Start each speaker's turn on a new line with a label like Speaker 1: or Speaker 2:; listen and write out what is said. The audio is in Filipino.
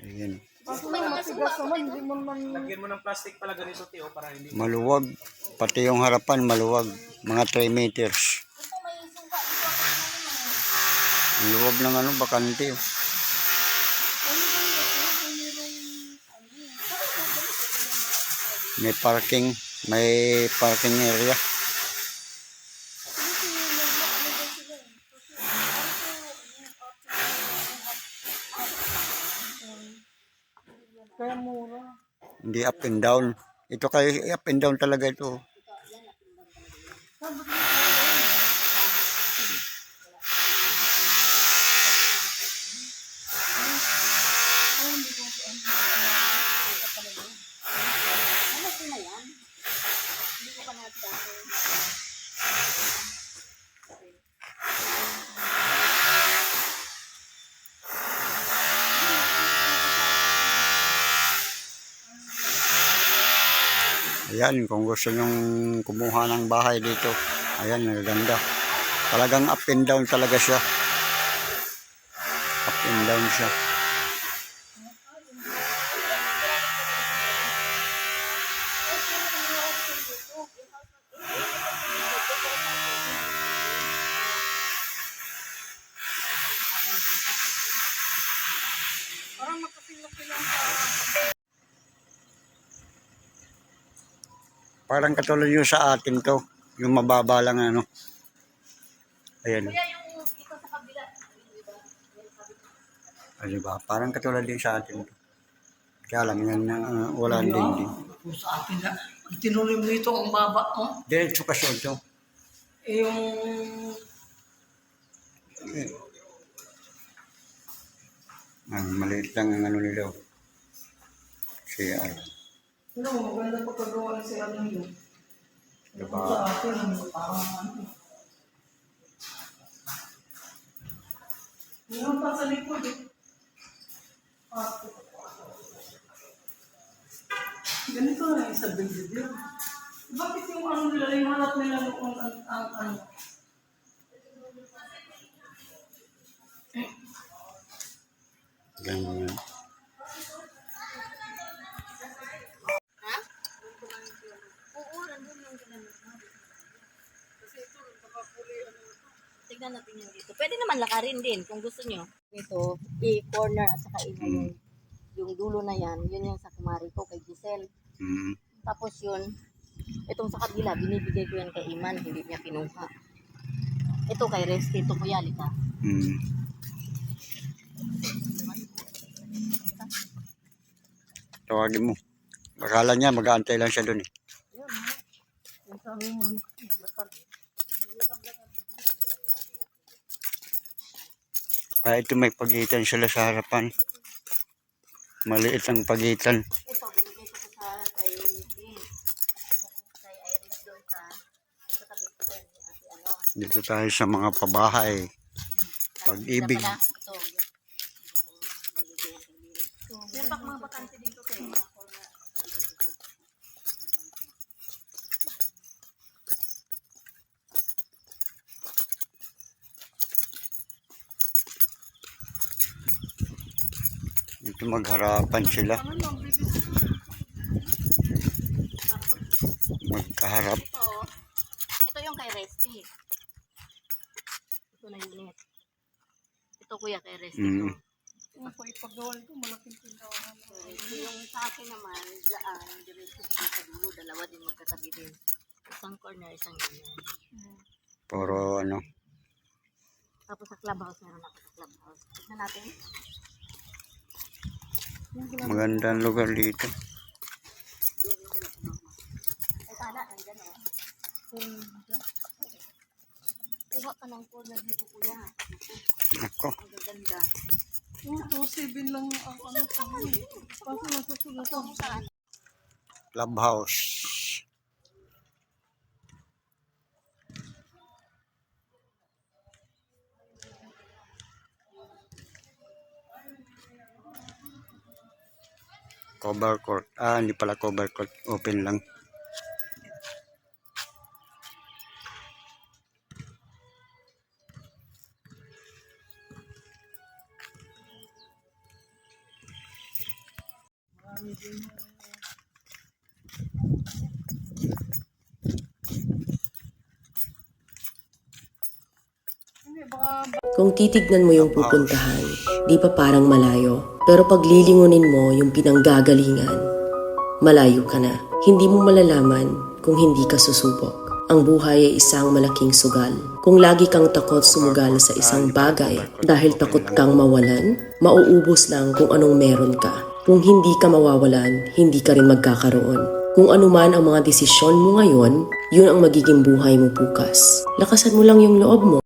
Speaker 1: Ayan.
Speaker 2: Kaso lang matigas naman, hindi mo man...
Speaker 3: Lagyan mo ng plastic pala ganito, Tio, para hindi.
Speaker 1: Maluwag. Pati yung harapan maluwag. Mga 3 meters. Maluwag ng ano, bakante. May parking area.
Speaker 2: Kaya mura.
Speaker 1: Hindi up and down. Ito kayo up and down talaga ito. Ayan, kung gusto nyong kumuha ng bahay dito. Ayan, nagaganda. Talagang up and down talaga siya. Up and down siya.
Speaker 2: Parang makasilaki lang
Speaker 1: Parang katulad yung sa atin to. Yung mababa lang ano. Ayan.
Speaker 2: Kuya, yung dito sa kabila.
Speaker 1: Diba? Parang katulad din sa atin to. Kaya lang yan na wala din.
Speaker 4: Kung sa atin na, itinuloy mo ito ang baba, oh.
Speaker 1: Diretso kasi ito.
Speaker 4: Eh, yung...
Speaker 1: Maliit lang ang ano nila. CR.
Speaker 4: Ano, maganda pagkagawa ng siya ng yun.
Speaker 1: Diba?
Speaker 4: Sa atin, parang ano. Meron pa sa likod, eh. Ganito na yung sa video. Bakit yung ano nila, yung hanap nila noon ang ano?
Speaker 1: Ganyan.
Speaker 5: Tignan natin yung dito. Pwede naman lakarin din kung gusto nyo. Ito, i-corner at saka yung dulo na yan, yun yung sa kumari ko kay Giselle.
Speaker 1: Mm.
Speaker 5: Tapos yun, itong sa kabila, binibigay ko yan kay Iman, hindi niya kinuha. Ito kay Resty, ito kuya, lika.
Speaker 1: Mm. Tawagin mo. Akala niya mag-aantay lang siya dun eh.
Speaker 5: Yung sabi mo,
Speaker 1: Ito may pagitan sila sa harapan. Maliit ang pagitan.
Speaker 5: ito, binigay ko sa kay Lynn. Kay Iris doon sa tabi ko kay ate ano.
Speaker 1: Dito tayo sa mga pabahay. Pag-ibig.
Speaker 5: Ito. Meron pa mga bakante dito kayo.
Speaker 1: Dito magharapan sila. Magkaharap.
Speaker 5: Ito yung kay Resty. Ito na unit. Ito kuya kay Resty.
Speaker 1: Mm.
Speaker 2: Kung ipagawa ito, malaking tindahan.
Speaker 5: Yung sa akin naman, dyan, diretso sa dulo, dalawa din magkatabi din. Isang corner, isang ganyan.
Speaker 1: Puro ano.
Speaker 5: Tapos sa clubhouse, meron ako sa clubhouse. Tignan natin.
Speaker 1: Magandang lugar dito.
Speaker 5: Ay, tala, nandyan o. Kuha ka ng corner dito, kuya.
Speaker 1: Ako.
Speaker 5: Ang gaganda.
Speaker 2: 227 lang ang ano sa akin. Kaso nasa sulat
Speaker 5: Ito kung saan.
Speaker 1: Clubhouse. Cover court. Hindi pala cover court. Open lang.
Speaker 2: Hindi, baka
Speaker 6: Kung titignan mo yung pupuntahan, di pa parang malayo. Pero pag lilingunin mo yung pinanggagalingan, malayo ka na. Hindi mo malalaman kung hindi ka susubok. Ang buhay ay isang malaking sugal. Kung lagi kang takot sumugal sa isang bagay dahil takot kang mawalan, mauubos lang kung anong meron ka. Kung hindi ka mawawalan, hindi ka rin magkakaroon. Kung ano man ang mga desisyon mo ngayon, yun ang magiging buhay mo bukas. Lakasan mo lang yung loob mo.